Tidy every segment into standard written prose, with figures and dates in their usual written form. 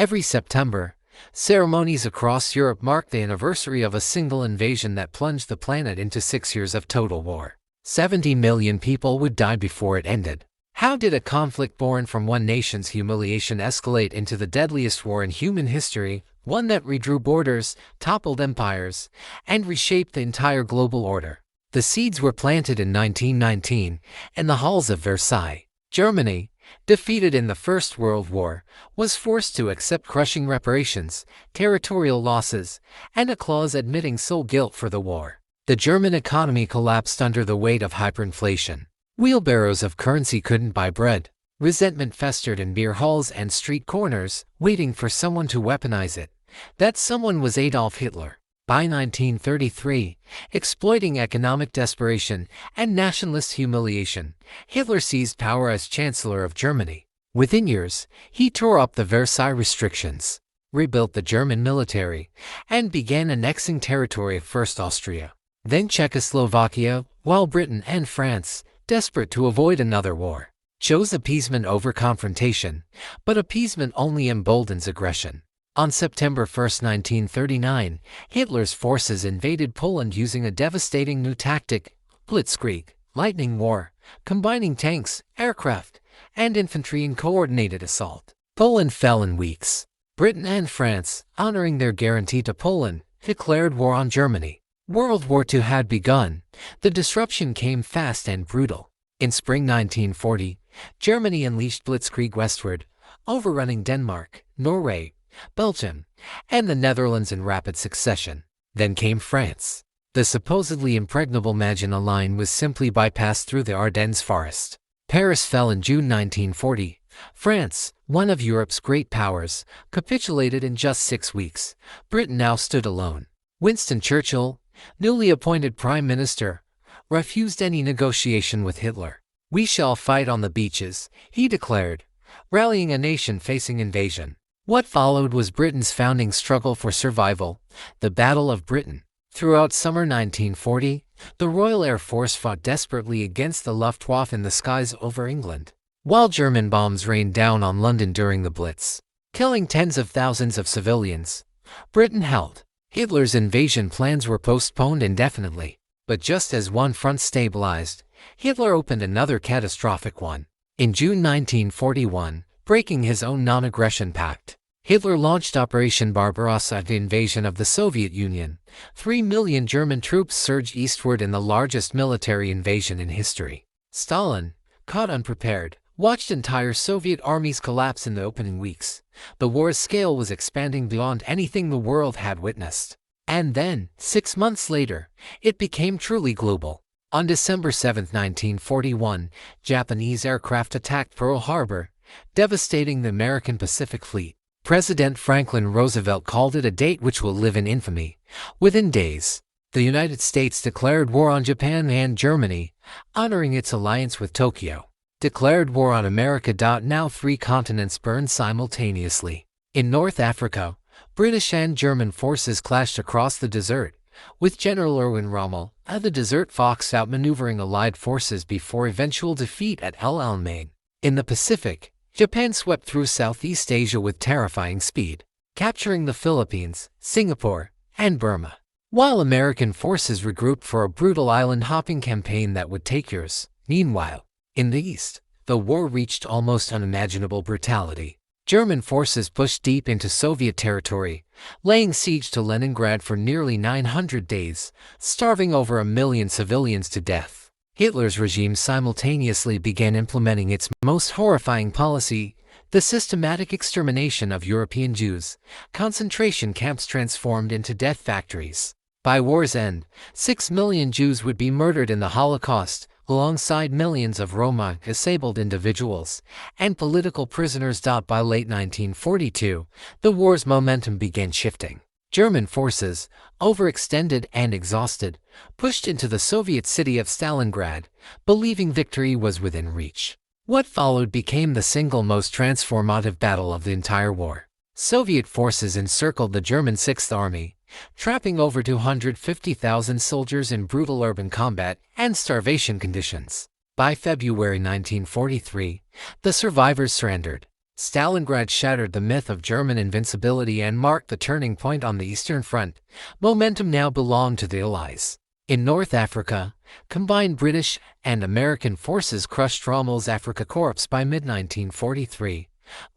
Every September, ceremonies across Europe mark the anniversary of a single invasion that plunged the planet into 6 years of total war. 70 million people would die before it ended. How did a conflict born from one nation's humiliation escalate into the deadliest war in human history, one that redrew borders, toppled empires, and reshaped the entire global order? The seeds were planted in 1919 in the halls of Versailles. Germany, defeated in the First World War, was forced to accept crushing reparations, territorial losses, and a clause admitting sole guilt for the war. The German economy collapsed under the weight of hyperinflation. Wheelbarrows of currency couldn't buy bread. Resentment festered in beer halls and street corners, waiting for someone to weaponize it. That someone was Adolf Hitler. By 1933, exploiting economic desperation and nationalist humiliation, Hitler seized power as Chancellor of Germany. Within years, he tore up the Versailles restrictions, rebuilt the German military, and began annexing territory of first Austria, then Czechoslovakia, while Britain and France, desperate to avoid another war, chose appeasement over confrontation, but appeasement only emboldens aggression. On September 1, 1939, Hitler's forces invaded Poland using a devastating new tactic, Blitzkrieg, lightning war, combining tanks, aircraft, and infantry in coordinated assault. Poland fell in weeks. Britain and France, honoring their guarantee to Poland, declared war on Germany. World War II had begun. The disruption came fast and brutal. In spring 1940, Germany unleashed Blitzkrieg westward, overrunning Denmark, Norway, Belgium, and the Netherlands in rapid succession. Then came France. The supposedly impregnable Maginot Line was simply bypassed through the Ardennes forest. Paris fell in June 1940. France, one of Europe's great powers, capitulated in just 6 weeks. Britain now stood alone. Winston Churchill, newly appointed Prime Minister, refused any negotiation with Hitler. "We shall fight on the beaches," he declared, rallying a nation facing invasion. What followed was Britain's founding struggle for survival, the Battle of Britain. Throughout summer 1940, the Royal Air Force fought desperately against the Luftwaffe in the skies over England, while German bombs rained down on London during the Blitz, killing tens of thousands of civilians. Britain held. Hitler's invasion plans were postponed indefinitely. But just as one front stabilized, Hitler opened another catastrophic one. In June 1941, breaking his own non-aggression pact, Hitler launched Operation Barbarossa, the invasion of the Soviet Union. 3 million German troops surged eastward in the largest military invasion in history. Stalin, caught unprepared, watched entire Soviet armies collapse in the opening weeks. The war's scale was expanding beyond anything the world had witnessed. And then, 6 months later, it became truly global. On December 7, 1941, Japanese aircraft attacked Pearl Harbor, devastating the American Pacific Fleet. President Franklin Roosevelt called it a date which will live in infamy. Within days, the United States declared war on Japan and Germany, honoring its alliance with Tokyo. Declared war on America. Now 3 continents burned simultaneously. In North Africa, British and German forces clashed across the desert, with General Erwin Rommel, the Desert Fox, outmaneuvering Allied forces before eventual defeat at El Alamein. In the Pacific, Japan swept through Southeast Asia with terrifying speed, capturing the Philippines, Singapore, and Burma, while American forces regrouped for a brutal island-hopping campaign that would take years. Meanwhile, in the East, the war reached almost unimaginable brutality. German forces pushed deep into Soviet territory, laying siege to Leningrad for nearly 900 days, starving over 1 million civilians to death. Hitler's regime simultaneously began implementing its most horrifying policy, the systematic extermination of European Jews. Concentration camps transformed into death factories. By war's end, 6 million Jews would be murdered in the Holocaust, alongside millions of Roma, disabled individuals, and political prisoners. By late 1942, the war's momentum began shifting. German forces, overextended and exhausted, pushed into the Soviet city of Stalingrad, believing victory was within reach. What followed became the single most transformative battle of the entire war. Soviet forces encircled the German Sixth Army, trapping over 250,000 soldiers in brutal urban combat and starvation conditions. By February 1943, the survivors surrendered. Stalingrad shattered the myth of German invincibility and marked the turning point on the Eastern Front. Momentum now belonged to the Allies. In North Africa, combined British and American forces crushed Rommel's Afrika Korps by mid-1943,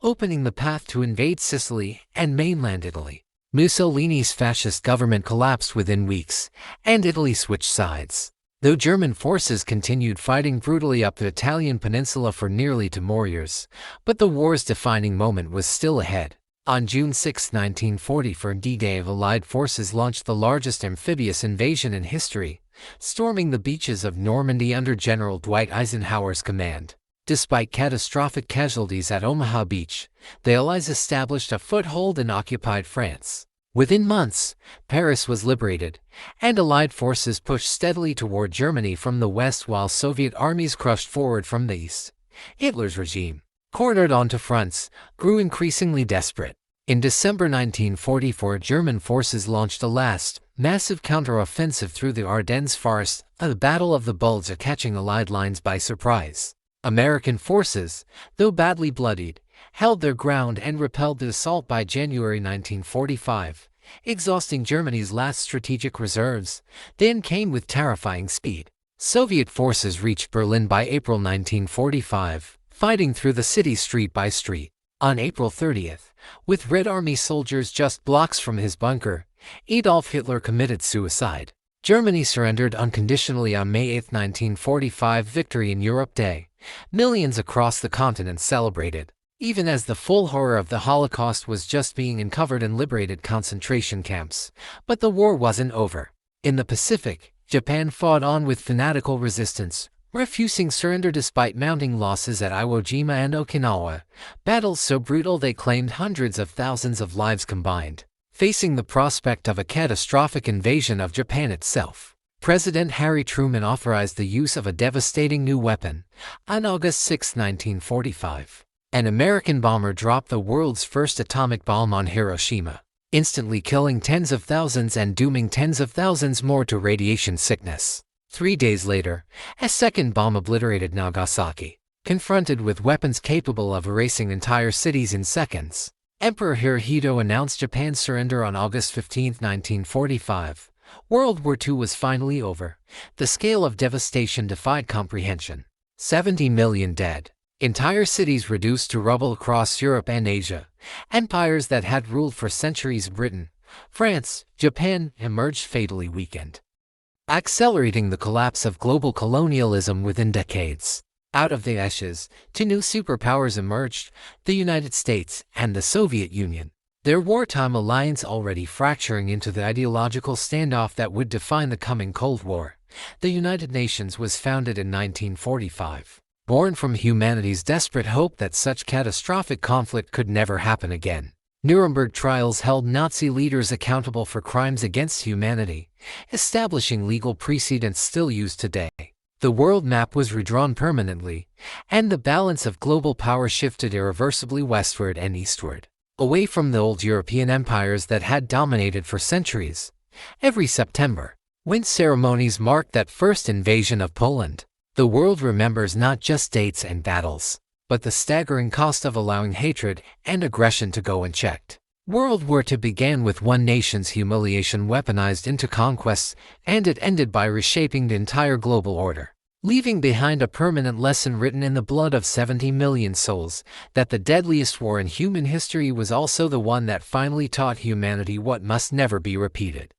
opening the path to invade Sicily and mainland Italy. Mussolini's fascist government collapsed within weeks, and Italy switched sides. Though German forces continued fighting brutally up the Italian peninsula for nearly 2 more years, but the war's defining moment was still ahead. On June 6, 1944, D-Day, Allied forces launched the largest amphibious invasion in history, storming the beaches of Normandy under General Dwight Eisenhower's command. Despite catastrophic casualties at Omaha Beach, the Allies established a foothold in occupied France. Within months, Paris was liberated, and Allied forces pushed steadily toward Germany from the west while Soviet armies crushed forward from the east. Hitler's regime, cornered onto fronts, grew increasingly desperate. In December 1944, German forces launched a last, massive counter-offensive through the Ardennes Forest, a Battle of the Bulge catching Allied lines by surprise. American forces, though badly bloodied, held their ground and repelled the assault by January 1945, exhausting Germany's last strategic reserves. Then came with terrifying speed. Soviet forces reached Berlin by April 1945, fighting through the city street by street. On April 30th, with Red Army soldiers just blocks from his bunker, Adolf Hitler committed suicide. Germany surrendered unconditionally on May 8, 1945, Victory in Europe Day. Millions across the continent celebrated, even as the full horror of the Holocaust was just being uncovered in liberated concentration camps. But the war wasn't over. In the Pacific, Japan fought on with fanatical resistance, refusing surrender despite mounting losses at Iwo Jima and Okinawa, battles so brutal they claimed hundreds of thousands of lives combined. Facing the prospect of a catastrophic invasion of Japan itself, President Harry Truman authorized the use of a devastating new weapon. On August 6, 1945, an American bomber dropped the world's first atomic bomb on Hiroshima, instantly killing tens of thousands and dooming tens of thousands more to radiation sickness. 3 days later, a second bomb obliterated Nagasaki. Confronted with weapons capable of erasing entire cities in seconds, Emperor Hirohito announced Japan's surrender on August 15, 1945. World War II was finally over. The scale of devastation defied comprehension. 70 million dead. Entire cities reduced to rubble across Europe and Asia. Empires that had ruled for centuries, Britain, France, Japan, emerged fatally weakened, accelerating the collapse of global colonialism within decades. Out of the ashes, 2 new superpowers emerged, the United States and the Soviet Union, their wartime alliance already fracturing into the ideological standoff that would define the coming Cold War. The United Nations was founded in 1945, born from humanity's desperate hope that such catastrophic conflict could never happen again. Nuremberg trials held Nazi leaders accountable for crimes against humanity, establishing legal precedents still used today. The world map was redrawn permanently, and the balance of global power shifted irreversibly westward and eastward, away from the old European empires that had dominated for centuries. Every September, when ceremonies marked that first invasion of Poland, the world remembers not just dates and battles, but the staggering cost of allowing hatred and aggression to go unchecked. World War II began with one nation's humiliation weaponized into conquests, and it ended by reshaping the entire global order, leaving behind a permanent lesson written in the blood of 70 million souls, that the deadliest war in human history was also the one that finally taught humanity what must never be repeated.